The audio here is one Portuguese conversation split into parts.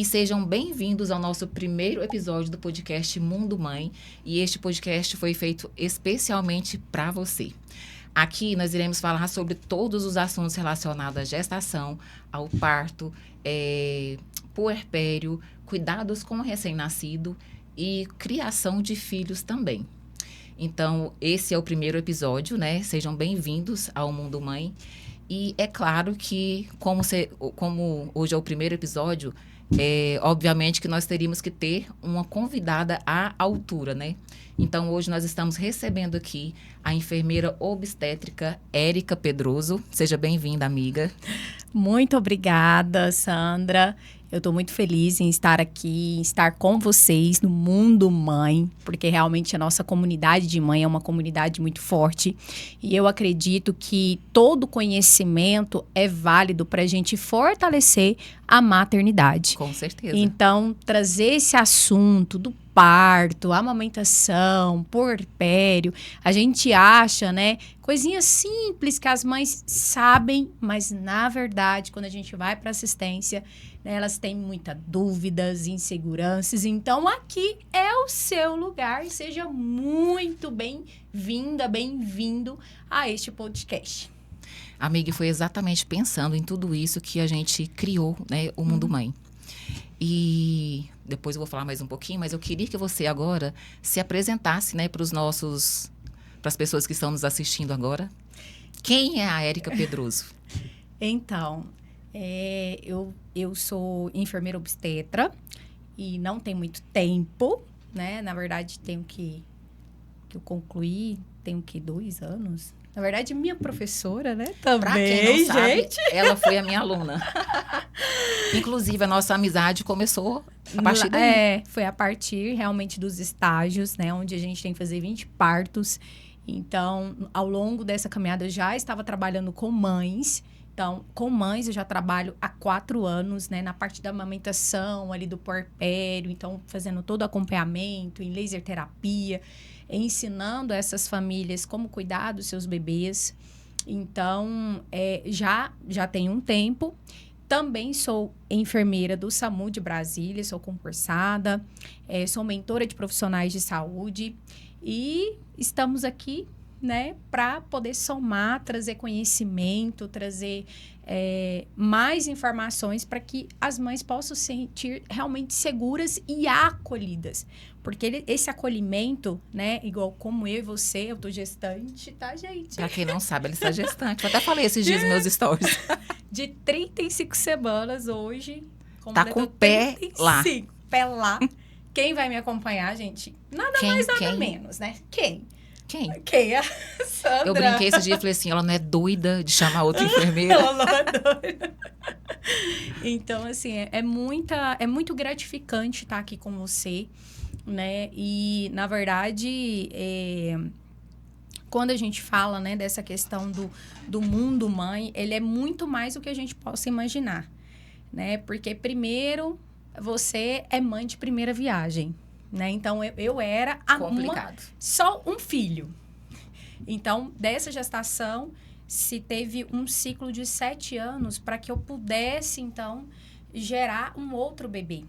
e sejam bem-vindos ao nosso primeiro episódio do podcast Mundo Mãe. E este podcast foi feito especialmente para você. Aqui nós iremos falar sobre todos os assuntos relacionados à gestação, ao parto, puerpério, cuidados com o recém-nascido e criação de filhos também. Então, esse é o primeiro episódio, né? Sejam bem-vindos ao Mundo Mãe. E é claro que, como hoje é o primeiro episódio, obviamente que nós teríamos que ter uma convidada à altura, né? Então, hoje nós estamos recebendo aqui a enfermeira obstétrica Érica Pedroso. Seja bem-vinda, amiga. Muito obrigada, Sandra. Eu estou muito feliz em estar aqui, em estar com vocês no Mundo Mãe, porque realmente a nossa comunidade de mãe é uma comunidade muito forte. E eu acredito que todo conhecimento é válido para a gente fortalecer a maternidade. Com certeza. Então, trazer esse assunto do parto, amamentação, puerpério, a gente acha, né, coisinhas simples que as mães sabem, mas na verdade, quando a gente vai para assistência, né, elas têm muitas dúvidas, inseguranças. Então, aqui é o seu lugar. Seja muito bem-vinda, bem-vindo a este podcast. Amiga, foi exatamente pensando em tudo isso que a gente criou, né, o Mundo Mãe. E depois eu vou falar mais um pouquinho, mas eu queria que você agora se apresentasse, né, para as pessoas que estão nos assistindo agora. Quem é a Érica Pedroso? Então, eu sou enfermeira obstetra e não tem muito tempo, né? Na verdade, eu concluí, tenho 2 anos. Na verdade, minha professora, né? Também, pra quem não sabe, gente. Ela foi a minha aluna. Inclusive, a nossa amizade começou a partir daí. Foi a partir realmente dos estágios, né? Onde a gente tem que fazer 20 partos. Então, ao longo dessa caminhada, eu já estava trabalhando com mães. Então, com mães, eu já trabalho há 4 anos, né? Na parte da amamentação, ali do puerpério. Então, fazendo todo o acompanhamento em laser terapia, ensinando essas famílias como cuidar dos seus bebês. Então, já tem um tempo. Também sou enfermeira do SAMU de Brasília, sou concursada, sou mentora de profissionais de saúde e estamos aqui, né, para poder somar, trazer conhecimento, trazer mais informações para que as mães possam se sentir realmente seguras e acolhidas. Porque esse acolhimento, né, igual como eu e você, eu tô gestante, tá, gente? Pra quem não sabe, ela está gestante. Eu até falei esses dias nos meus stories. De 35 semanas hoje. Tá com o pé lá. Pé lá. Quem vai me acompanhar, gente? Nada mais, nada menos, né? Quem? A Sandra. Eu brinquei esse dia e falei assim, ela não é doida de chamar outra enfermeira? Ela não é doida. Então, assim, é muito gratificante estar aqui com você, né? E, na verdade, quando a gente fala, né, dessa questão do mundo mãe, ele é muito mais do que a gente possa imaginar, né? Porque, primeiro, você é mãe de primeira viagem, né? Então, eu era só um filho. Então, dessa gestação, se teve um ciclo de 7 anos para que eu pudesse, então, gerar um outro bebê.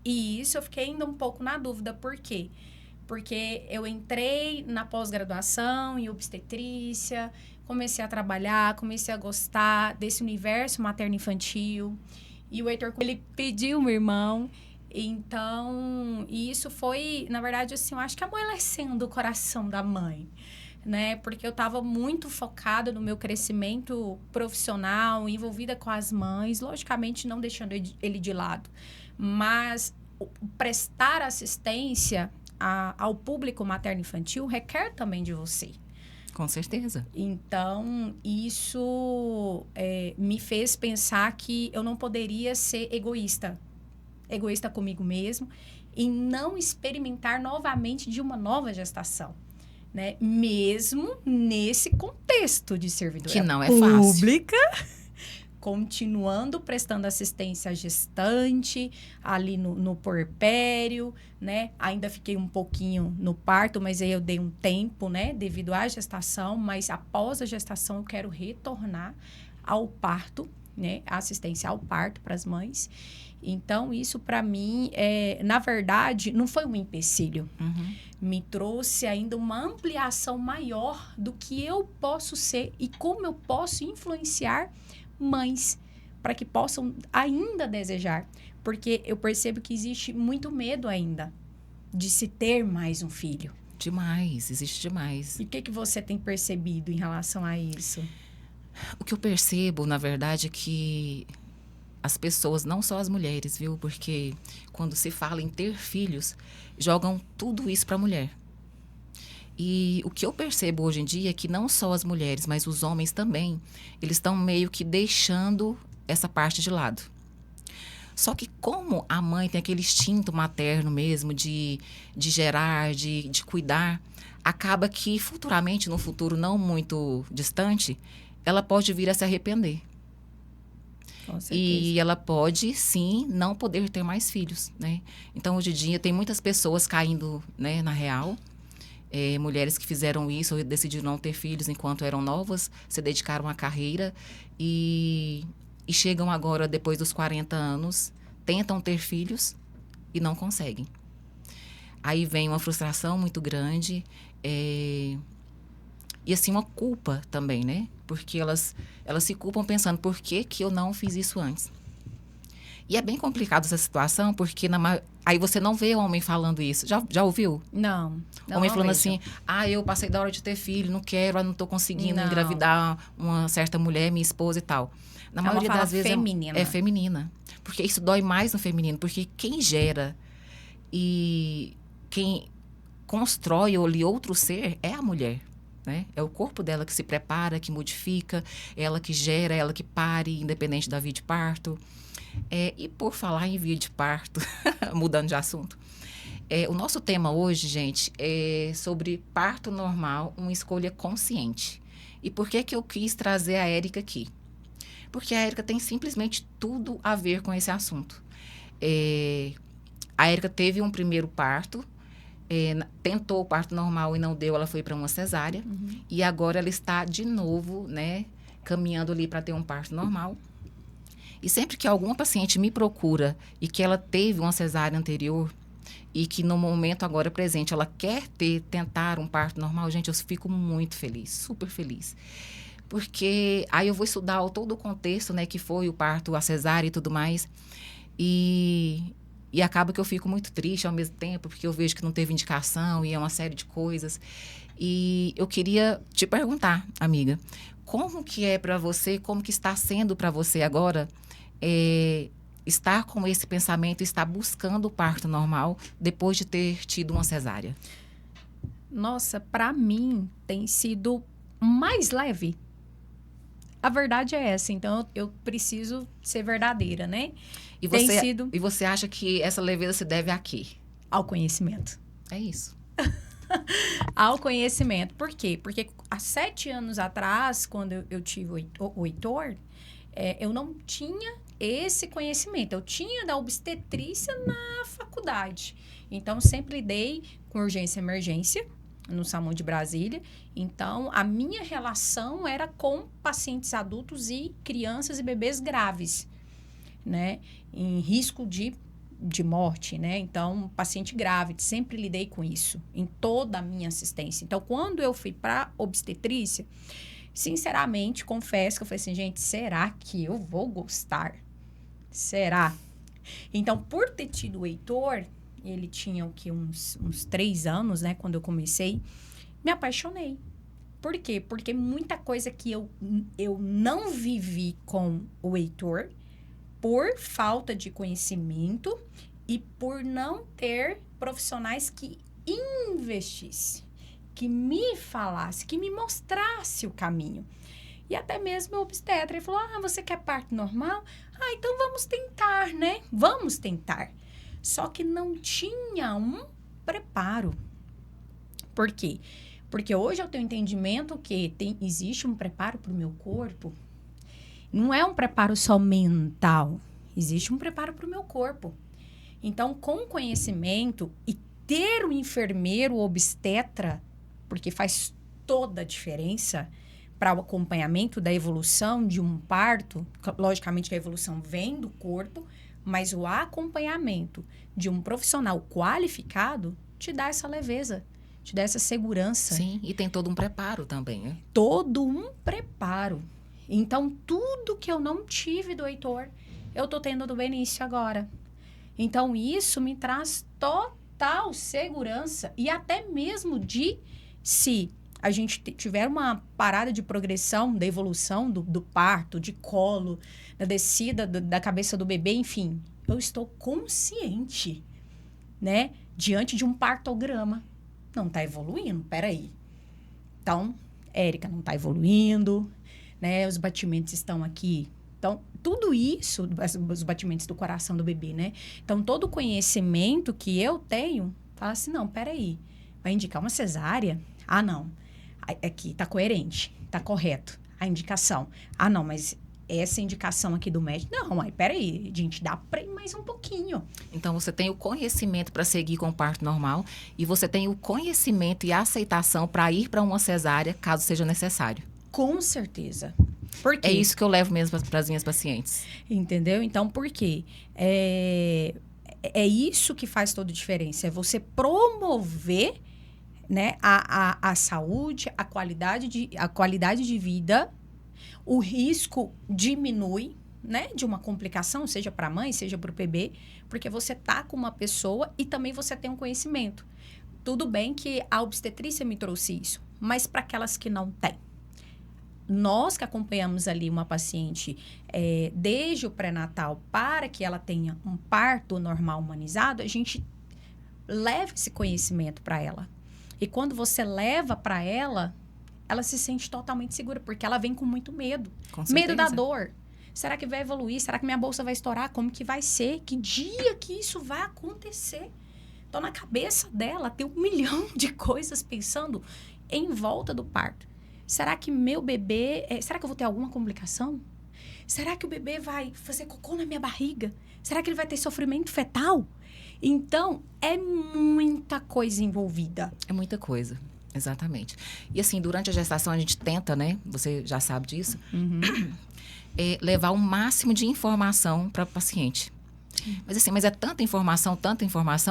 E isso eu fiquei ainda um pouco na dúvida. Por quê? Porque eu entrei na pós-graduação em obstetrícia, comecei a trabalhar, comecei a gostar desse universo materno-infantil. E o Heitor, ele pediu um irmão. Então, isso foi, na verdade, assim, eu acho que amolecendo o coração da mãe, né? Porque eu estava muito focada no meu crescimento profissional, envolvida com as mães, logicamente não deixando ele de lado. Mas prestar assistência ao público materno-infantil requer também de você. Com certeza. Então, isso me fez pensar que eu não poderia ser egoísta comigo mesmo e não experimentar novamente de uma nova gestação, né? Mesmo nesse contexto de servidora que não é pública, fácil. Continuando prestando assistência à gestante, ali no puerpério, né? Ainda fiquei um pouquinho no parto, mas aí eu dei um tempo, né? Devido à gestação, mas após a gestação eu quero retornar ao parto, né? A assistência ao parto para as mães. Então, isso para mim, na verdade, não foi um empecilho. Me trouxe ainda uma ampliação maior do que eu posso ser e como eu posso influenciar mães para que possam ainda desejar. Porque eu percebo que existe muito medo ainda de se ter mais um filho. Demais, existe demais. E o que você tem percebido em relação a isso? O que eu percebo, na verdade, é que as pessoas, não só as mulheres, viu? Porque quando se fala em ter filhos, jogam tudo isso para a mulher. E o que eu percebo hoje em dia é que não só as mulheres, mas os homens também, eles estão meio que deixando essa parte de lado. Só que como a mãe tem aquele instinto materno mesmo de gerar, de cuidar, acaba que futuramente, num futuro não muito distante, ela pode vir a se arrepender. Com certeza. E ela pode, sim, não poder ter mais filhos, né? Então, hoje em dia, tem muitas pessoas caindo, né, na real. Mulheres que fizeram isso ou decidiram não ter filhos enquanto eram novas, se dedicaram à carreira e chegam agora, depois dos 40 anos, tentam ter filhos e não conseguem. Aí vem uma frustração muito grande e, assim, uma culpa também, né? Porque elas se culpam pensando, por que eu não fiz isso antes? E é bem complicado essa situação, porque aí você não vê o homem falando isso. Já ouviu? Não. Homem falando assim, eu passei da hora de ter filho, não quero, não estou conseguindo engravidar uma certa mulher, minha esposa e tal. Na maioria das vezes é feminina. Porque isso dói mais no feminino, porque quem gera e quem constrói ali outro ser é a mulher. Né? É o corpo dela que se prepara, que modifica, ela que gera, ela que pare, independente da via de parto. E por falar em via de parto, mudando de assunto, o nosso tema hoje, gente, é sobre parto normal, uma escolha consciente. E por que eu quis trazer a Érica aqui? Porque a Érica tem simplesmente tudo a ver com esse assunto. A Érica teve um primeiro parto, tentou o parto normal e não deu, ela foi para uma cesárea. E agora ela está de novo, né, caminhando ali para ter um parto normal. E sempre que alguma paciente me procura e que ela teve uma cesárea anterior e que no momento agora presente ela quer tentar um parto normal, gente, eu fico muito feliz, super feliz. Porque aí eu vou estudar todo o contexto, né, que foi o parto, a cesárea e tudo mais. E acaba que eu fico muito triste ao mesmo tempo, porque eu vejo que não teve indicação e é uma série de coisas. E eu queria te perguntar, amiga, como que é para você, como que está sendo para você agora estar com esse pensamento, estar buscando o parto normal depois de ter tido uma cesárea? Nossa, para mim tem sido mais leve. A verdade é essa, então eu preciso ser verdadeira, né? E você acha que essa leveza se deve a quê? Ao conhecimento. É isso. Ao conhecimento. Por quê? Porque há 7 anos atrás, quando eu tive o Heitor, eu não tinha esse conhecimento. Eu tinha da obstetrícia na faculdade. Então, sempre lidei com urgência e emergência no SAMU de Brasília. Então, a minha relação era com pacientes adultos e crianças e bebês graves, né? Em risco de morte, né? Então, paciente grave, sempre lidei com isso em toda a minha assistência. Então, quando eu fui para obstetrícia, sinceramente, confesso que eu falei assim, gente, será que eu vou gostar? Será? Então, por ter tido o Heitor, ele tinha uns 3 anos, né? Quando eu comecei, me apaixonei. Por quê? Porque muita coisa que eu não vivi com o Heitor, por falta de conhecimento e por não ter profissionais que investissem, que me falasse, que me mostrasse o caminho. E até mesmo o obstetra, ele falou, você quer parto normal? Então vamos tentar, né? Vamos tentar. Só que não tinha um preparo. Por quê? Porque hoje eu tenho entendimento que existe um preparo para o meu corpo. Não é um preparo só mental. Existe um preparo para o meu corpo. Então, com conhecimento e ter um enfermeiro obstetra, porque faz toda a diferença para o acompanhamento da evolução de um parto, logicamente que a evolução vem do corpo, Mas o acompanhamento de um profissional qualificado te dá essa leveza, te dá essa segurança. Sim, e tem todo um preparo também, né? Todo um preparo. Então, tudo que eu não tive do Heitor, eu tô tendo do Benício agora. Então, isso me traz total segurança. E até mesmo de, se a gente tiver uma parada de progressão, da evolução do parto, de colo, da descida da cabeça do bebê, enfim, eu estou consciente, né? Diante de um partograma. Não tá evoluindo, peraí. Então, Érica não tá evoluindo, né? Os batimentos estão aqui. Então, tudo isso, os batimentos do coração do bebê, né? Então, todo o conhecimento que eu tenho, fala assim, não, peraí, vai indicar uma cesárea? Ah, não. Aqui tá coerente, tá correto a indicação. Ah, não, mas essa indicação aqui do médico, não, aí peraí, gente, dá pra ir mais um pouquinho. Então, você tem o conhecimento para seguir com o parto normal e você tem o conhecimento e a aceitação para ir para uma cesárea, caso seja necessário. Com certeza. Por quê? É isso que eu levo mesmo para as minhas pacientes. Entendeu? Então, por quê? É isso que faz toda a diferença. É você promover, né, a saúde, a qualidade de vida. O risco diminui, né, de uma complicação, seja para a mãe, seja para o bebê, porque você tá com uma pessoa e também você tem um conhecimento. Tudo bem que a obstetrícia me trouxe isso, mas para aquelas que não têm. Nós que acompanhamos ali uma paciente desde o pré-natal para que ela tenha um parto normal humanizado, a gente leva esse conhecimento para ela. E quando você leva para ela, ela se sente totalmente segura, porque ela vem com muito medo. Com Medo da certeza. dor. Será que vai evoluir? Será que minha bolsa vai estourar? Como que vai ser? Que dia que isso vai acontecer? Então, na cabeça dela, tem 1 milhão de coisas pensando em volta do parto. Será que meu bebê... será que eu vou ter alguma complicação? Será que o bebê vai fazer cocô na minha barriga? Será que ele vai ter sofrimento fetal? Então, é muita coisa envolvida. É muita coisa, exatamente. E assim, durante a gestação a gente tenta, né? Você já sabe disso. Levar o máximo de informação para o paciente. Mas assim, é tanta informação,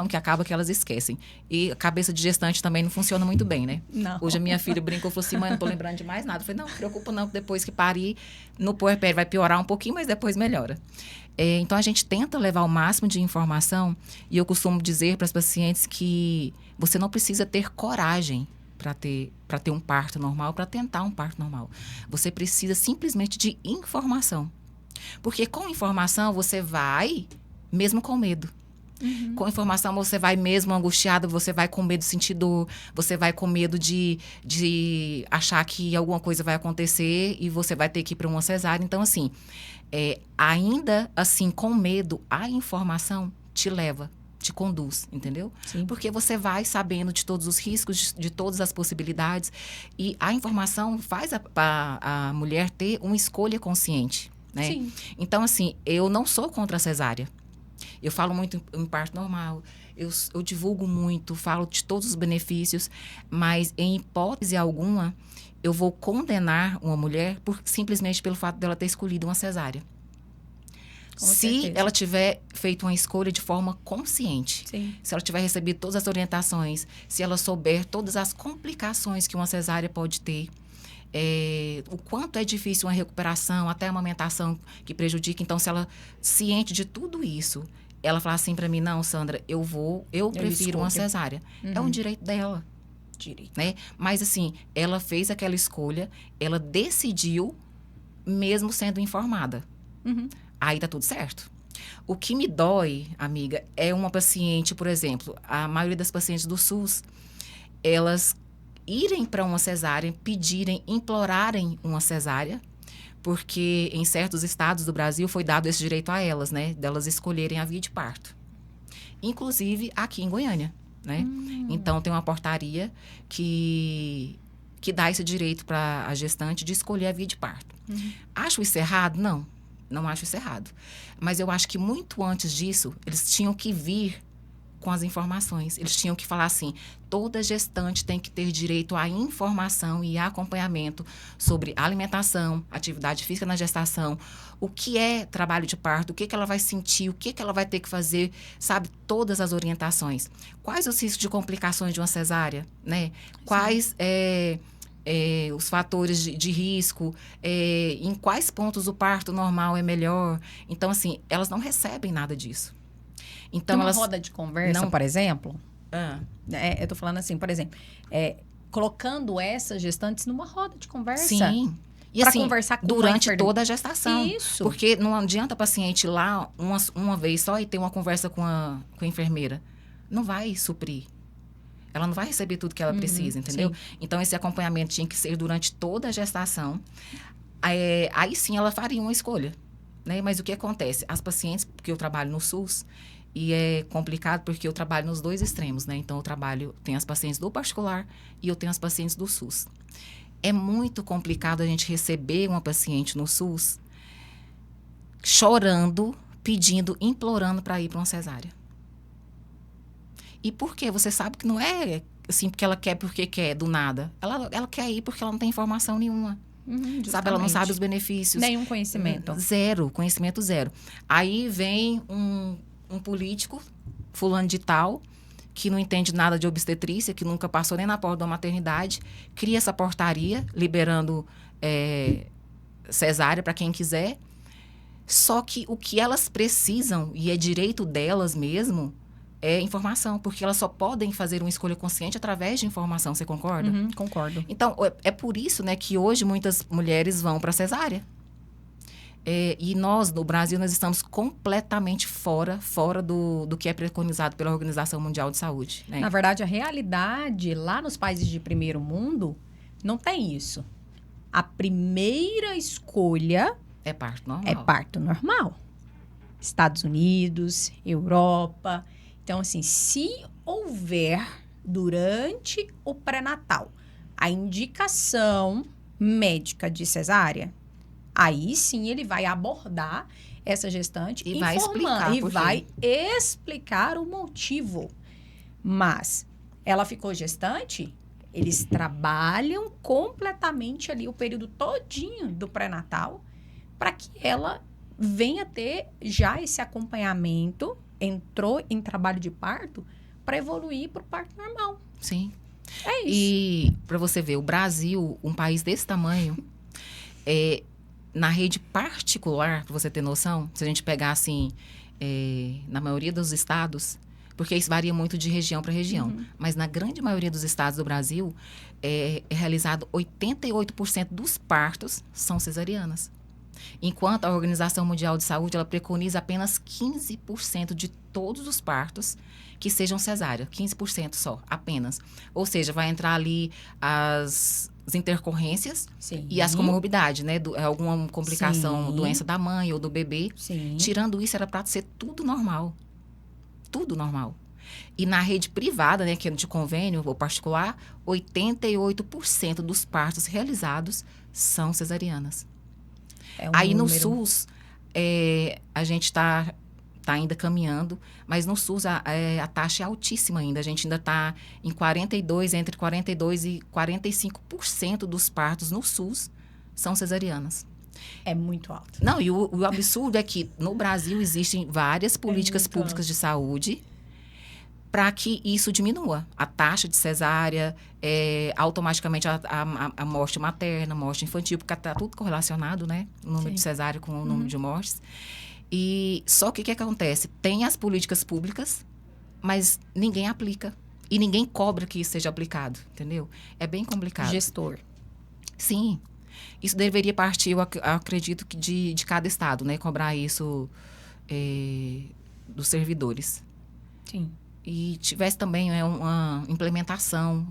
que acaba que elas esquecem. E a cabeça de gestante também não funciona muito bem, né? Não. Hoje a minha filha brincou e falou assim, mãe, não tô lembrando de mais nada. Eu falei, não preocupa não, que depois que parir, no puerpério vai piorar um pouquinho, mas depois melhora. Então, a gente tenta levar o máximo de informação e eu costumo dizer para as pacientes que você não precisa ter coragem para ter um parto normal, para tentar um parto normal. Você precisa simplesmente de informação. Porque com informação você vai mesmo com medo. Com informação você vai mesmo angustiado, você vai com medo de sentir dor, você vai com medo de achar que alguma coisa vai acontecer e você vai ter que ir para uma cesárea. Então, assim, ainda assim, com medo, a informação te leva, te conduz, entendeu? Sim. Porque você vai sabendo de todos os riscos, de todas as possibilidades. E a informação faz a mulher ter uma escolha consciente, né? Sim. Então, assim, eu não sou contra a cesárea. Eu falo muito em parto normal, eu divulgo muito, falo de todos os benefícios, mas em hipótese alguma, eu vou condenar uma mulher simplesmente pelo fato dela ter escolhido uma cesárea. Com Se certeza. ela tiver feito uma escolha de forma consciente, Sim. se ela tiver recebido todas as orientações, se ela souber todas as complicações que uma cesárea pode ter, o quanto é difícil uma recuperação, até a amamentação que prejudica. Então, se ela ciente de tudo isso, ela falar assim para mim, não, Sandra, eu prefiro uma cesárea. É um direito dela. Direito. Né? Mas, assim, ela fez aquela escolha, ela decidiu, mesmo sendo informada. Aí tá tudo certo. O que me dói, amiga, é uma paciente, por exemplo, a maioria das pacientes do SUS, elas irem para uma cesárea, pedirem, implorarem uma cesárea, porque em certos estados do Brasil foi dado esse direito a elas, né? Delas escolherem a via de parto. Inclusive aqui em Goiânia, né? Então, tem uma portaria que dá esse direito para a gestante de escolher a via de parto. Acho isso errado? Não acho isso errado. Mas eu acho que muito antes disso, eles tinham que vir com as informações. Eles tinham que falar assim, toda gestante tem que ter direito à informação e acompanhamento sobre alimentação, atividade física na gestação, o que é trabalho de parto, o que ela vai sentir, o que ela vai ter que fazer, sabe? Todas as orientações. Quais os riscos de complicações de uma cesárea, né? Quais os fatores de risco, em quais pontos o parto normal é melhor. Então, assim, elas não recebem nada disso. Então, Uma roda de conversa, por exemplo, eu tô falando assim, por exemplo, colocando essas gestantes numa roda de conversa. Sim. E para assim, conversar com durante toda a gestação. Isso. Porque não adianta a paciente ir lá uma vez só e ter uma conversa com a enfermeira. Não vai suprir. Ela não vai receber tudo que ela precisa, entendeu? Sim. Então, esse acompanhamento tinha que ser durante toda a gestação. Aí sim, ela faria uma escolha, né? Mas o que acontece? As pacientes, porque eu trabalho no SUS, e é complicado porque eu trabalho nos dois extremos, né? Então, tenho as pacientes do particular e eu tenho as pacientes do SUS. É muito complicado a gente receber uma paciente no SUS chorando, pedindo, implorando para ir para uma cesárea. E por quê? Você sabe que não é assim porque ela quer, porque quer, do nada. Ela quer ir porque ela não tem informação nenhuma. Sabe? Ela não sabe os benefícios. Nenhum conhecimento. Zero, conhecimento zero. Aí vem um político, fulano de tal, que não entende nada de obstetrícia, que nunca passou nem na porta da maternidade, cria essa portaria, liberando cesárea para quem quiser. Só que o que elas precisam, e é direito delas mesmo, é informação, porque elas só podem fazer uma escolha consciente através de informação, você concorda? Concordo. Então, é por isso, né, que hoje muitas mulheres vão para cesárea. E nós, no Brasil, nós estamos completamente fora do que é preconizado pela Organização Mundial de Saúde. Né? Na verdade, a realidade lá nos países de primeiro mundo não tem isso. A primeira escolha é parto normal. É parto normal. Estados Unidos, Europa. Então, assim, se houver durante o pré-natal a indicação médica de cesárea, aí sim ele vai abordar essa gestante e vai explicar o motivo. Mas ela ficou gestante, eles trabalham completamente ali o período todinho do pré-natal para que ela venha ter já esse acompanhamento, entrou em trabalho de parto para evoluir para o parto normal. Sim. É isso. E para você ver, o Brasil, um país desse tamanho, na rede particular, para você ter noção, se a gente pegar assim, na maioria dos estados, porque isso varia muito de região para região, mas na grande maioria dos estados do Brasil, é realizado 88% dos partos são cesarianas. Enquanto a Organização Mundial de Saúde, ela preconiza apenas 15% de todos os partos que sejam cesárea. 15% só, apenas. Ou seja, vai entrar ali as intercorrências e as comorbidades, né? Alguma complicação, doença da mãe ou do bebê. Sim. Tirando isso, era para ser tudo normal. Tudo normal. E na rede privada, né, que é de convênio ou particular, 88% dos partos realizados são cesarianas. Aí no SUS, a gente está ainda caminhando, mas no SUS a taxa é altíssima ainda. A gente ainda está entre 42% e 45% dos partos no SUS são cesarianas. É muito alto. Não, e o absurdo é que no Brasil existem várias políticas públicas de saúde para que isso diminua. A taxa de cesárea, automaticamente a morte materna, morte infantil, porque está tudo correlacionado, né? O número de cesárea com o número de mortes. E só que o que acontece? Tem as políticas públicas, mas ninguém aplica. E ninguém cobra que isso seja aplicado, entendeu? É bem complicado. Gestor. Sim. Isso deveria partir, eu acredito, que de cada estado, né? Cobrar isso dos servidores. Sim. E tivesse também uma implementação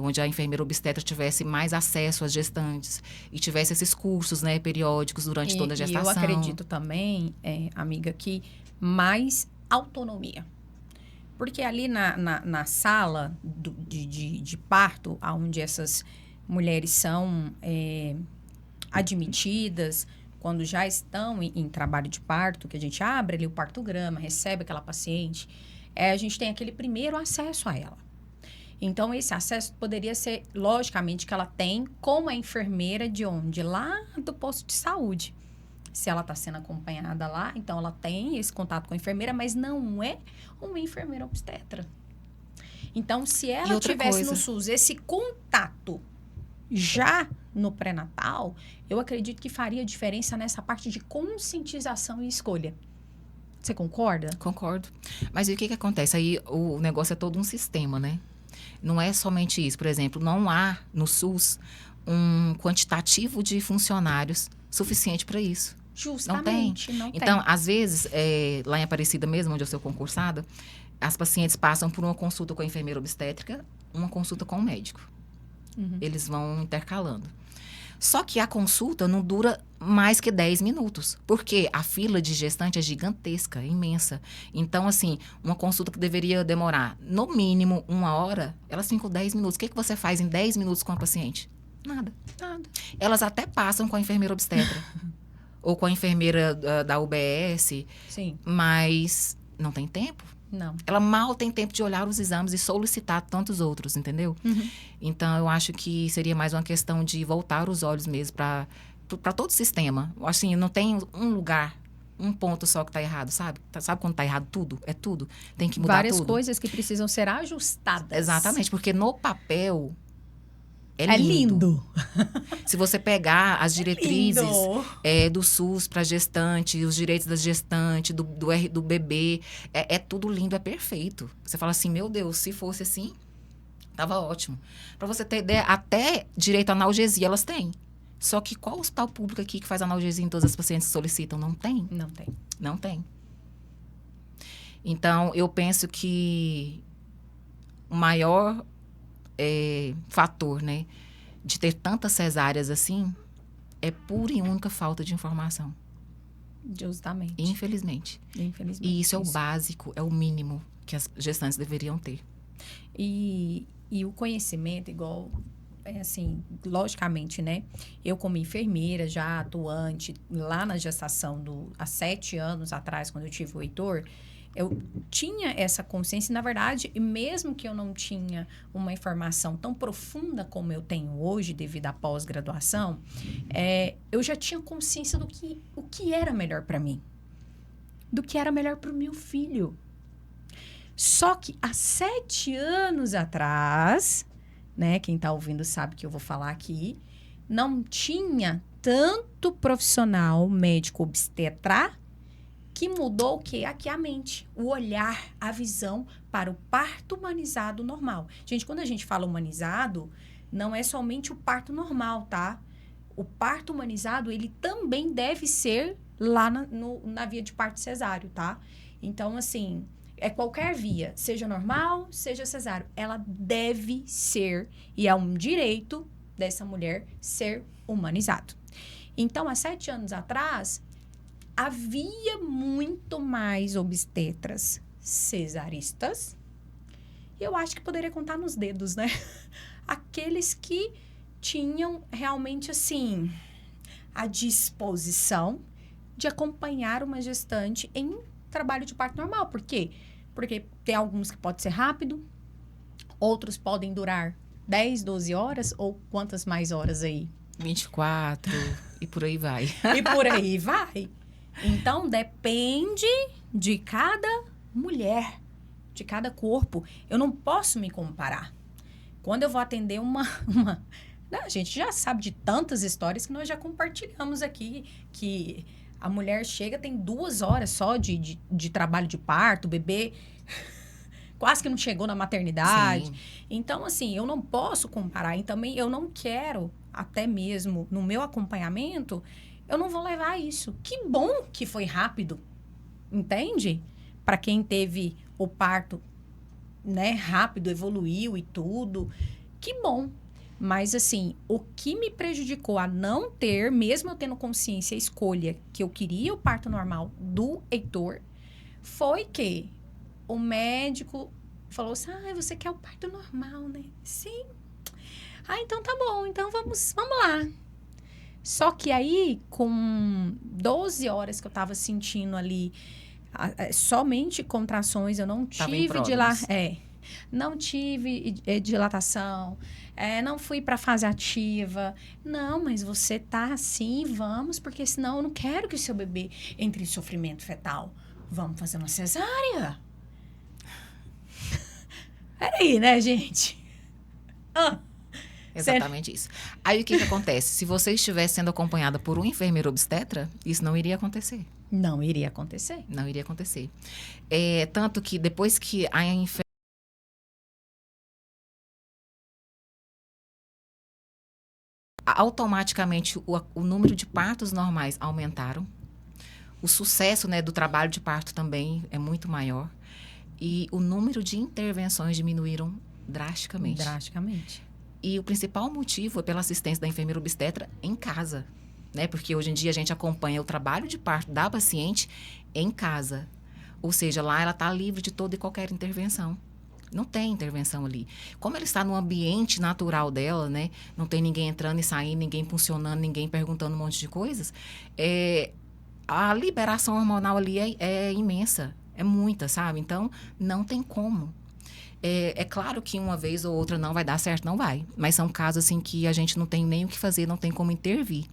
onde a enfermeira obstetra tivesse mais acesso às gestantes e tivesse esses cursos, né, periódicos durante toda a gestação. E eu acredito também, amiga, que mais autonomia. Porque ali na sala de parto, onde essas mulheres são admitidas, quando já estão em trabalho de parto, que a gente abre ali o partograma, recebe aquela paciente, a gente tem aquele primeiro acesso a ela. Então, esse acesso poderia ser, logicamente, que ela tem como a enfermeira de onde? Lá do posto de saúde. Se ela está sendo acompanhada lá, então ela tem esse contato com a enfermeira, mas não é uma enfermeira obstetra. Então, se ela tivesse no SUS esse contato já no pré-natal, eu acredito que faria diferença nessa parte de conscientização e escolha. Você concorda? Concordo. Mas e o que acontece? Aí o negócio é todo um sistema, né? Não é somente isso. Por exemplo, não há no SUS um quantitativo de funcionários suficiente para isso. Justamente, não tem. Então, às vezes, lá em Aparecida mesmo, onde eu sou concursada, as pacientes passam por uma consulta com a enfermeira obstétrica, uma consulta com o médico. Uhum. Eles vão intercalando. Só que a consulta não dura mais que 10 minutos, porque a fila de gestante é gigantesca, é imensa. Então, assim, uma consulta que deveria demorar, no mínimo, 1 hora, elas ficam 10 minutos. O que você faz em 10 minutos com a paciente? Nada. Elas até passam com a enfermeira obstetra, ou com a enfermeira da UBS, Sim. mas não tem tempo. Não. Ela mal tem tempo de olhar os exames e solicitar tantos outros, entendeu? Uhum. Então, eu acho que seria mais uma questão de voltar os olhos mesmo para todo o sistema. Assim, não tem um lugar, um ponto só que está errado, sabe? Sabe quando está errado tudo? É tudo. Tem que mudar Várias tudo. coisas que precisam ser ajustadas. Exatamente, porque no papel é lindo. Se você pegar as diretrizes do SUS para gestante, os direitos da gestante, do bebê, é tudo lindo, é perfeito. Você fala assim, meu Deus, se fosse assim, tava ótimo. Para você ter ideia, até direito à analgesia elas têm. Só que qual hospital público aqui que faz analgesia em todas as pacientes que solicitam? Não tem. Não tem. Não tem. Então, eu penso que o maior fator, né, de ter tantas cesáreas assim, é pura e única falta de informação. Justamente. Infelizmente. E isso é o básico, é o mínimo que as gestantes deveriam ter. E o conhecimento, igual, assim, logicamente, né? Eu, como enfermeira, já atuante, lá na gestação há 7 anos atrás, quando eu tive o Heitor, eu tinha essa consciência, e, na verdade, mesmo que eu não tinha uma informação tão profunda como eu tenho hoje, devido à pós-graduação, eu já tinha consciência do que era melhor para mim, do que era melhor para o meu filho. Só que há 7 anos atrás, né, quem está ouvindo sabe que eu vou falar aqui, não tinha tanto profissional médico obstetra que mudou o quê? Aqui a mente, o olhar, a visão para o parto humanizado normal. Gente, quando a gente fala humanizado, não é somente o parto normal, tá? O parto humanizado, ele também deve ser lá na via de parto cesáreo, tá? Então, assim, é qualquer via, seja normal, seja cesáreo, ela deve ser, e é um direito dessa mulher ser humanizado. Então, há 7 anos atrás, havia muito mais obstetras cesaristas. E eu acho que poderia contar nos dedos, né? Aqueles que tinham realmente, assim, a disposição de acompanhar uma gestante em trabalho de parto normal. Por quê? Porque tem alguns que pode ser rápido, outros podem durar 10, 12 horas, ou quantas mais horas aí? 24, e por aí vai. E por aí vai. Então, depende de cada mulher, de cada corpo. Eu não posso me comparar. Quando eu vou atender a gente já sabe de tantas histórias que nós já compartilhamos aqui, que a mulher chega, tem 2 horas só de trabalho de parto, o bebê quase que não chegou na maternidade. Sim. Então, assim, eu não posso comparar. E também eu não quero, até mesmo no meu acompanhamento, eu não vou levar isso. Que bom que foi rápido, entende? Para quem teve o parto, né, rápido, evoluiu e tudo. Que bom. Mas, assim, o que me prejudicou a não ter, mesmo eu tendo consciência e escolha que eu queria o parto normal do Heitor, foi que o médico falou assim, você quer o parto normal, né? Sim. Então tá bom, então vamos lá. Só que aí, com 12 horas que eu tava sentindo ali somente contrações, eu não Tava em tive pródromos. não tive dilatação, não fui para fase ativa. Não, mas você tá assim, vamos, porque senão eu não quero que o seu bebê entre em sofrimento fetal. Vamos fazer uma cesárea? Peraí, né, gente? Exatamente isso. Aí o que acontece? Se você estivesse sendo acompanhada por um enfermeiro obstetra, isso não iria acontecer. Não iria acontecer. Não iria acontecer. Tanto que depois que a automaticamente o número de partos normais aumentaram. O sucesso, né, do trabalho de parto também é muito maior. E o número de intervenções diminuíram drasticamente. Drasticamente. E o principal motivo é pela assistência da enfermeira obstetra em casa, né? Porque hoje em dia a gente acompanha o trabalho de parto da paciente em casa. Ou seja, lá ela está livre de toda e qualquer intervenção. Não tem intervenção ali. Como ela está no ambiente natural dela, né? Não tem ninguém entrando e saindo, ninguém funcionando, ninguém perguntando um monte de coisas. A liberação hormonal ali é imensa. É muita, sabe? Então, não tem como. É claro que uma vez ou outra não vai dar certo, não vai. Mas são casos assim que a gente não tem nem o que fazer, não tem como intervir.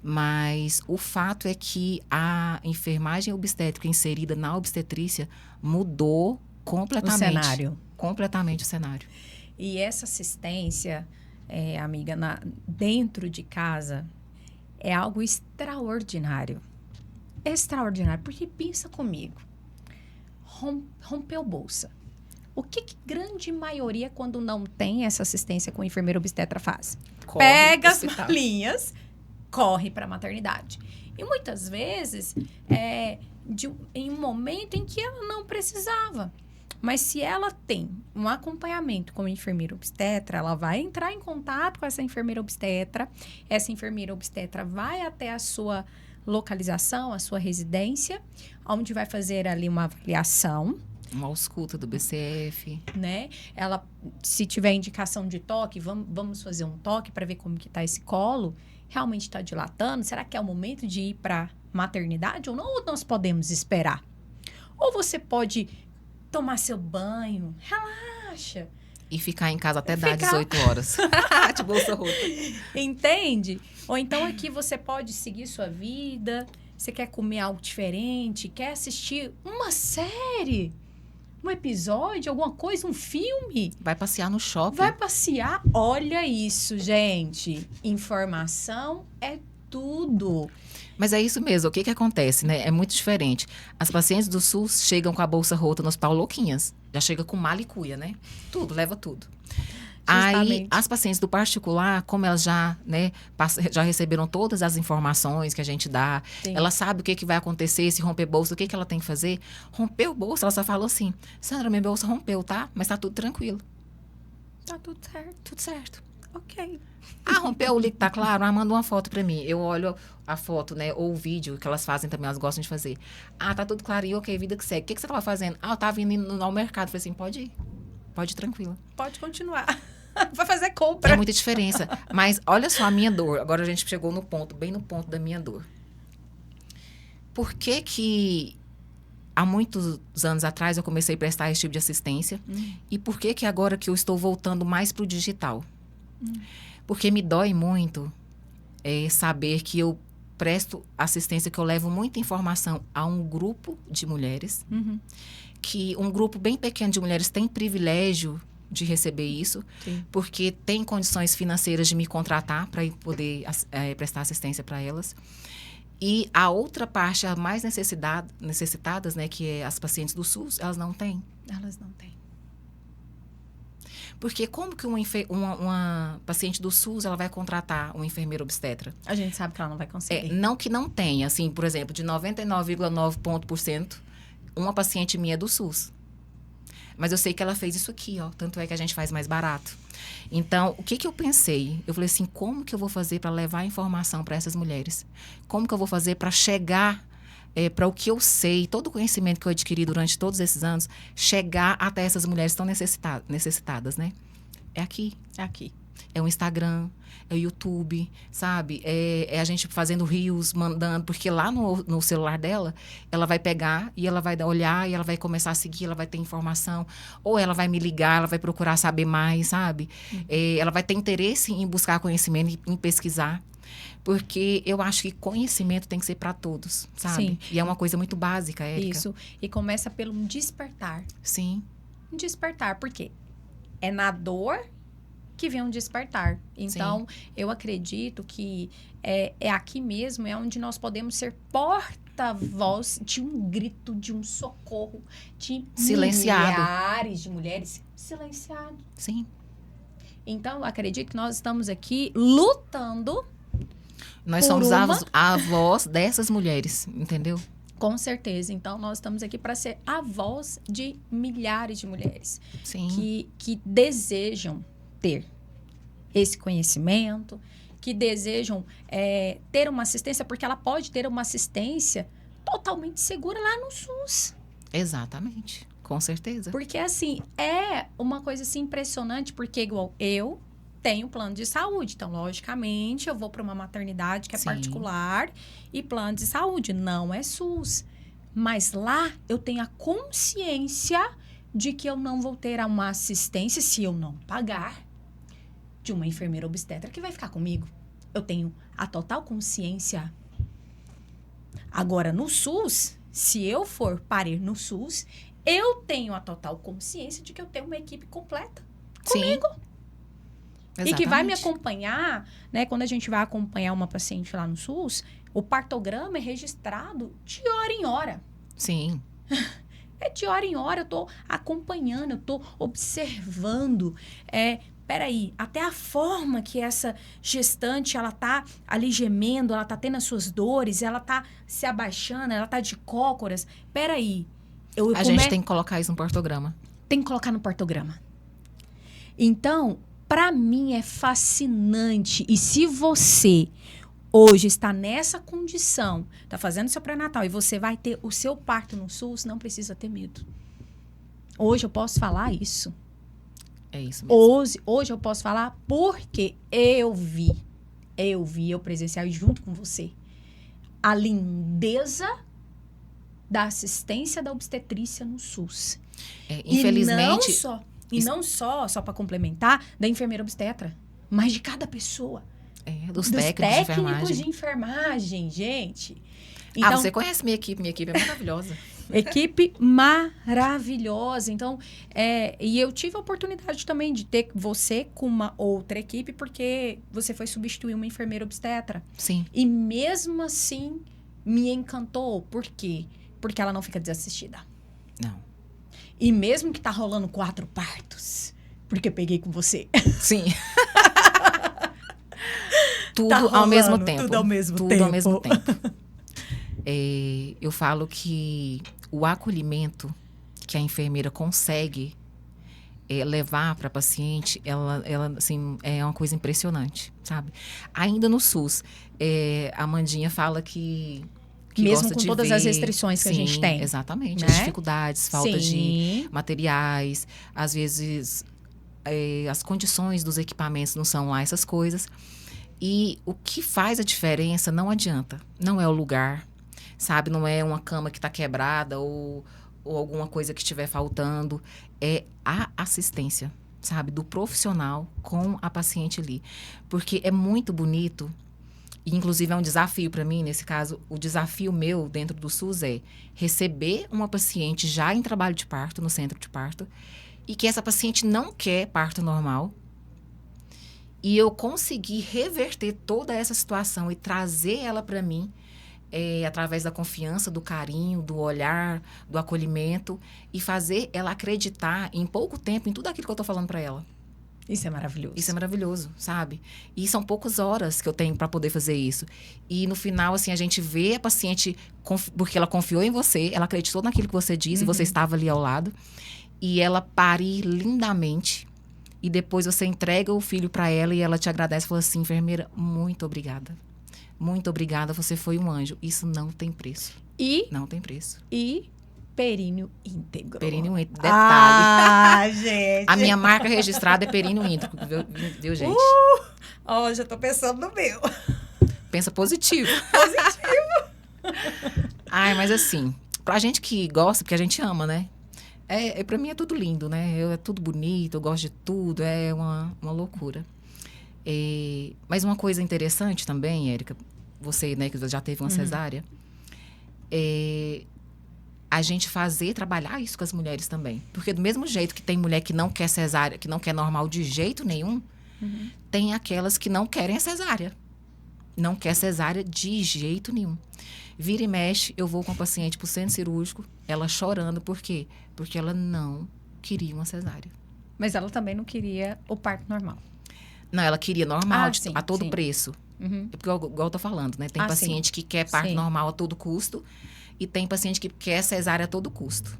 Mas o fato é que a enfermagem obstétrica inserida na obstetrícia mudou completamente. O cenário. Completamente o cenário. E essa assistência, amiga, dentro de casa, é algo extraordinário. Extraordinário. Porque pensa comigo. Rompeu bolsa. O que grande maioria, quando não tem essa assistência com o enfermeiro obstetra, faz? Pega as malinhas, corre para a maternidade. E muitas vezes, em um momento em que ela não precisava. Mas se ela tem um acompanhamento com o enfermeiro obstetra, ela vai entrar em contato com essa enfermeira obstetra. Essa enfermeira obstetra vai até a sua localização, a sua residência, onde vai fazer ali uma avaliação. Uma ausculta do BCF. Né? Ela, se tiver indicação de toque, vamos fazer um toque para ver como que tá esse colo. Realmente está dilatando? Será que é o momento de ir para maternidade ou não? Ou nós podemos esperar? Ou você pode tomar seu banho, relaxa. E ficar em casa até dar 18 horas. De bolsa rota. Entende? Ou então aqui você pode seguir sua vida. Você quer comer algo diferente? Quer assistir uma série? Um episódio, alguma coisa, um filme. Vai passear no shopping. Vai passear. Olha isso, gente. Informação é tudo. Mas é isso mesmo. O que acontece, né? É muito diferente. As pacientes do SUS chegam com a bolsa rota no hospital louquinhas. Já chega com mala e cuia, né? Tudo, leva tudo. Justamente. Aí, as pacientes do particular, como elas já, né, já receberam todas as informações que a gente dá, Sim. ela sabe o que vai acontecer, se romper bolsa, o que ela tem que fazer. Rompeu bolsa, ela só falou assim, Sandra, minha bolsa rompeu, tá? Mas tá tudo tranquilo. Tá tudo certo. Tudo certo. Ok. Rompeu o líquido, tá claro? Manda uma foto pra mim. Eu olho a foto, né, ou o vídeo que elas fazem também, elas gostam de fazer. Tá tudo claro, e ok, vida que segue. O que você tava fazendo? Eu tava indo ao mercado. Falei assim, pode ir. Pode ir tranquila. Pode continuar. Vai fazer compra. É muita diferença. Mas olha só a minha dor. Agora a gente chegou no ponto, bem no ponto da minha dor. Por que há muitos anos atrás eu comecei a prestar esse tipo de assistência? E por que agora que eu estou voltando mais para o digital? Porque me dói muito saber que eu presto assistência, que eu levo muita informação a um grupo de mulheres, que um grupo bem pequeno de mulheres tem privilégio de receber isso, Sim. porque tem condições financeiras de me contratar para poder prestar assistência para elas. E a outra parte, as mais necessitadas, né, que é as pacientes do SUS, elas não têm. Elas não têm. Porque como que uma paciente do SUS ela vai contratar um enfermeiro obstetra? A gente sabe que ela não vai conseguir. Não que não tenha, assim, por exemplo, de 99,9%, uma paciente minha é do SUS. Mas eu sei que ela fez isso aqui, ó. Tanto é que a gente faz mais barato. Então, o que eu pensei? Eu falei assim, como que eu vou fazer para levar informação para essas mulheres? Como que eu vou fazer para chegar para o que eu sei, todo o conhecimento que eu adquiri durante todos esses anos, chegar até essas mulheres tão necessitadas, né? É aqui. É aqui. É o Instagram, é o YouTube, sabe? É a gente fazendo reels, mandando, porque lá no celular dela, ela vai pegar e ela vai olhar e ela vai começar a seguir, ela vai ter informação, ou ela vai me ligar, ela vai procurar saber mais, sabe? Ela vai ter interesse em buscar conhecimento, em pesquisar. Porque eu acho que conhecimento tem que ser para todos, sabe? Sim. E é uma coisa muito básica, Érica. Isso. E começa pelo um despertar. Sim. Um despertar. Por quê? É na dor que vem um despertar. Então, eu acredito que é aqui mesmo, é onde nós podemos ser porta-voz de um grito, de um socorro, de milhares de mulheres silenciadas. Sim. Então, eu acredito que nós estamos aqui lutando. Nós somos a voz dessas mulheres, entendeu? Com certeza. Então, nós estamos aqui para ser a voz de milhares de mulheres. Sim. Que desejam ter esse conhecimento, que desejam ter uma assistência, porque ela pode ter uma assistência totalmente segura lá no SUS. Exatamente. Com certeza. Porque, assim, é uma coisa assim, impressionante, porque igual eu tenho plano de saúde. Então, logicamente, eu vou para uma maternidade que é particular e plano de saúde, não é SUS. Mas lá eu tenho a consciência de que eu não vou ter uma assistência se eu não pagar de uma enfermeira obstetra que vai ficar comigo. Eu tenho a total consciência. Agora, no SUS, se eu for parir no SUS, eu tenho a total consciência de que eu tenho uma equipe completa comigo. Exatamente. E que vai me acompanhar, né? Quando a gente vai acompanhar uma paciente lá no SUS, o partograma é registrado de hora em hora. Sim. É de hora em hora, eu tô acompanhando, eu tô observando. Peraí, até a forma que essa gestante, ela tá ali gemendo, ela tá tendo as suas dores, ela tá se abaixando, ela tá de cócoras. Peraí. A gente tem que colocar isso no partograma. Tem que colocar no partograma. Então, para mim é fascinante. E se você hoje está nessa condição, está fazendo seu pré-natal e você vai ter o seu parto no SUS, não precisa ter medo. Hoje eu posso falar isso. É isso mesmo. Hoje eu posso falar porque eu presenciei junto com você a lindeza da assistência da obstetrícia no SUS. Infelizmente... E não só para complementar, da enfermeira obstetra, mas de cada pessoa. Dos técnicos de enfermagem, gente. Então, você conhece minha equipe é maravilhosa. Equipe maravilhosa. Então, e eu tive a oportunidade também de ter você com uma outra equipe, porque você foi substituir uma enfermeira obstetra. Sim. E mesmo assim, me encantou. Por quê? Porque ela não fica desassistida. Não. E mesmo que tá rolando 4 partos, porque eu peguei com você. Sim. Tudo ao mesmo tempo. Tudo ao mesmo tempo. Eu falo que o acolhimento que a enfermeira consegue levar para a paciente, ela assim, é uma coisa impressionante, sabe? Ainda no SUS, a Amandinha fala que mesmo gosta com de todas ver, as restrições que a gente tem. Exatamente. Né? As dificuldades, falta de materiais, às vezes as condições dos equipamentos não são lá essas coisas. E o que faz a diferença não adianta. Não é o lugar, sabe? Não é uma cama que está quebrada ou alguma coisa que estiver faltando. É a assistência, sabe? Do profissional com a paciente ali. Porque é muito bonito. E, inclusive, é um desafio para mim, nesse caso, o desafio meu dentro do SUS é receber uma paciente já em trabalho de parto, no centro de parto, e que essa paciente não quer parto normal, e eu conseguir reverter toda essa situação e trazer ela para mim, através da confiança, do carinho, do olhar, do acolhimento, e fazer ela acreditar em pouco tempo em tudo aquilo que eu estou falando para ela. Isso é maravilhoso. Isso é maravilhoso, sabe? E são poucas horas que eu tenho para poder fazer isso. E no final, assim, a gente vê a paciente, porque ela confiou em você, ela acreditou naquilo que você disse, você estava ali ao lado, e ela parir lindamente. E depois você entrega o filho para ela e ela te agradece e fala assim: enfermeira, muito obrigada. Muito obrigada, você foi um anjo. Isso não tem preço. Não tem preço. E períneo íntegro. Períneo íntegro. Detalhe. Ah, gente. A minha marca registrada é períneo íntegro, viu, gente? Ó, já tô pensando no meu. Pensa positivo. Ai, mas assim, pra gente que gosta, porque a gente ama, né? Pra mim é tudo lindo, né? É tudo bonito, eu gosto de tudo, é uma loucura. Mas uma coisa interessante também, Érica, você, né, que já teve uma cesárea, a gente trabalhar isso com as mulheres também. Porque do mesmo jeito que tem mulher que não quer cesárea, que não quer normal de jeito nenhum, tem aquelas que não querem a cesárea. Não quer cesárea de jeito nenhum. Vira e mexe, eu vou com a paciente pro centro cirúrgico, ela chorando. Por quê? Porque ela não queria uma cesárea. Mas ela também não queria o parto normal. Não, ela queria normal, sim, a todo sim. preço. É porque, igual eu tô falando, né? Tem paciente sim. que quer parto Sim. normal a todo custo e tem paciente que quer cesárea a todo custo.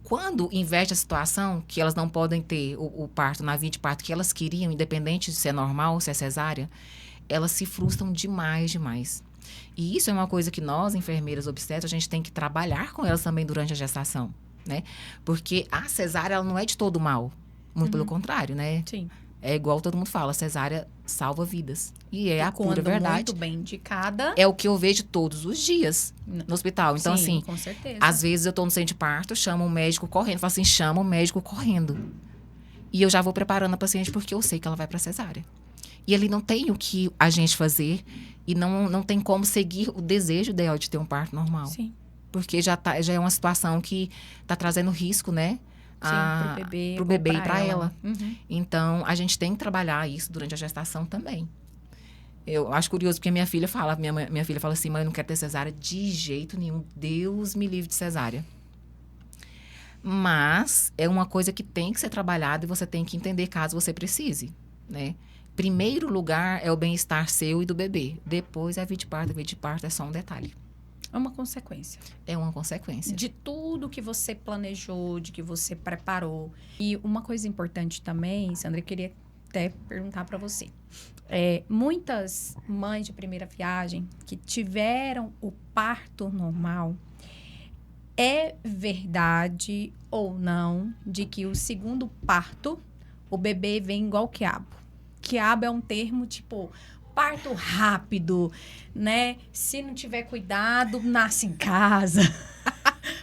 Quando inverte a situação, que elas não podem ter o parto, na via de parto que elas queriam, independente de se é normal ou se é cesárea, elas se frustram demais. E isso é uma coisa que nós, enfermeiras obstetras, a gente tem que trabalhar com elas também durante a gestação, né? Porque a cesárea, ela não é de todo mal. Muito pelo contrário, né? Sim. É igual todo mundo fala, a cesárea salva vidas. E é a pura verdade. Muito bem indicada. É o que eu vejo todos os dias no hospital. Então, sim, assim, com certeza. às vezes eu tô no centro de parto, chamo o médico correndo. Falo assim, chama o médico correndo. E eu já vou preparando a paciente porque eu sei que ela vai pra cesárea. E ali não tem o que a gente fazer e não tem como seguir o desejo dela de ter um parto normal. Sim. Porque já é uma situação que tá trazendo risco, né? Sim, pro bebê e pra ela. Uhum. Então, a gente tem que trabalhar isso durante a gestação também. Eu acho curioso, porque minha filha fala assim, mãe, eu não quero ter cesárea de jeito nenhum. Deus me livre de cesárea. Mas é uma coisa que tem que ser trabalhada e você tem que entender caso você precise, né? Primeiro lugar é o bem-estar seu e do bebê. Depois é a via de parto. A via de parto é só um detalhe. É uma consequência. É uma consequência. De tudo que você planejou, de que você preparou. E uma coisa importante também, Sandra, eu queria até perguntar para você. Muitas mães de primeira viagem que tiveram o parto normal, é verdade ou não de que o segundo parto, o bebê vem igual quiabo? Quiabo é um termo tipo parto rápido, né? Se não tiver cuidado, nasce em casa.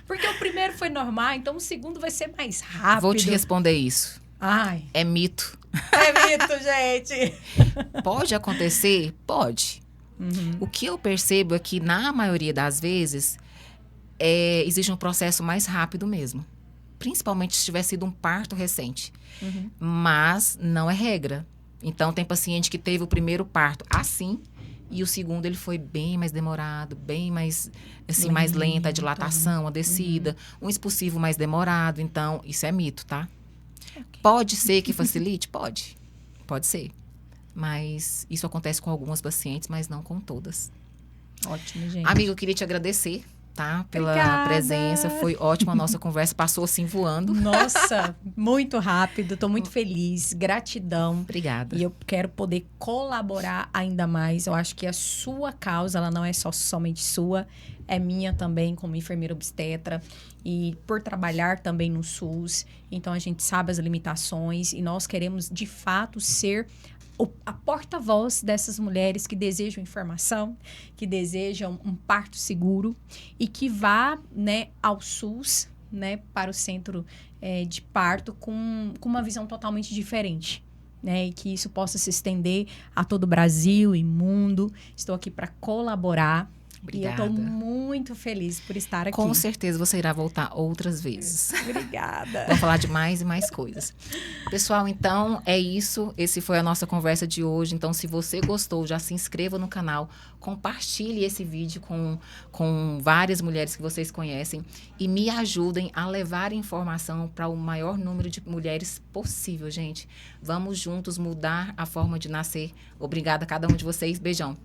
Porque o primeiro foi normal, então o segundo vai ser mais rápido. Vou te responder isso. Ai. É mito. É mito, gente. Pode acontecer? Pode. Uhum. O que eu percebo é que, na maioria das vezes, existe um processo mais rápido mesmo. Principalmente se tiver sido um parto recente. Uhum. Mas não é regra. Então, tem paciente que teve o primeiro parto assim, e o segundo ele foi bem mais demorado, bem mais, assim, mais lenta a dilatação, a descida. Um expulsivo mais demorado. Então, isso é mito, tá? Okay. Pode ser que facilite? Pode. Pode ser. Mas isso acontece com algumas pacientes, mas não com todas. Ótimo, gente. Amiga, eu queria te agradecer, tá? Pela Obrigada. presença. Foi ótima a nossa conversa. Passou assim voando. Nossa, muito rápido. Tô muito feliz. Gratidão. Obrigada. E eu quero poder colaborar ainda mais. Eu acho que a sua causa, ela não é somente sua. É minha também, como enfermeira obstetra. E por trabalhar também no SUS. Então, a gente sabe as limitações. E nós queremos, de fato, ser a porta-voz dessas mulheres que desejam informação, que desejam um parto seguro e que vá, né, ao SUS, né, para o centro de parto com uma visão totalmente diferente, né, e que isso possa se estender a todo o Brasil e mundo. Estou aqui para colaborar. Obrigada. E eu estou muito feliz por estar aqui. Com certeza você irá voltar outras vezes. Obrigada. Vamos falar de mais e mais coisas. Pessoal, então é isso. Esse foi a nossa conversa de hoje. Então, se você gostou, já se inscreva no canal. Compartilhe esse vídeo com várias mulheres que vocês conhecem. E me ajudem a levar informação para o maior número de mulheres possível, gente. Vamos juntos mudar a forma de nascer. Obrigada a cada um de vocês. Beijão.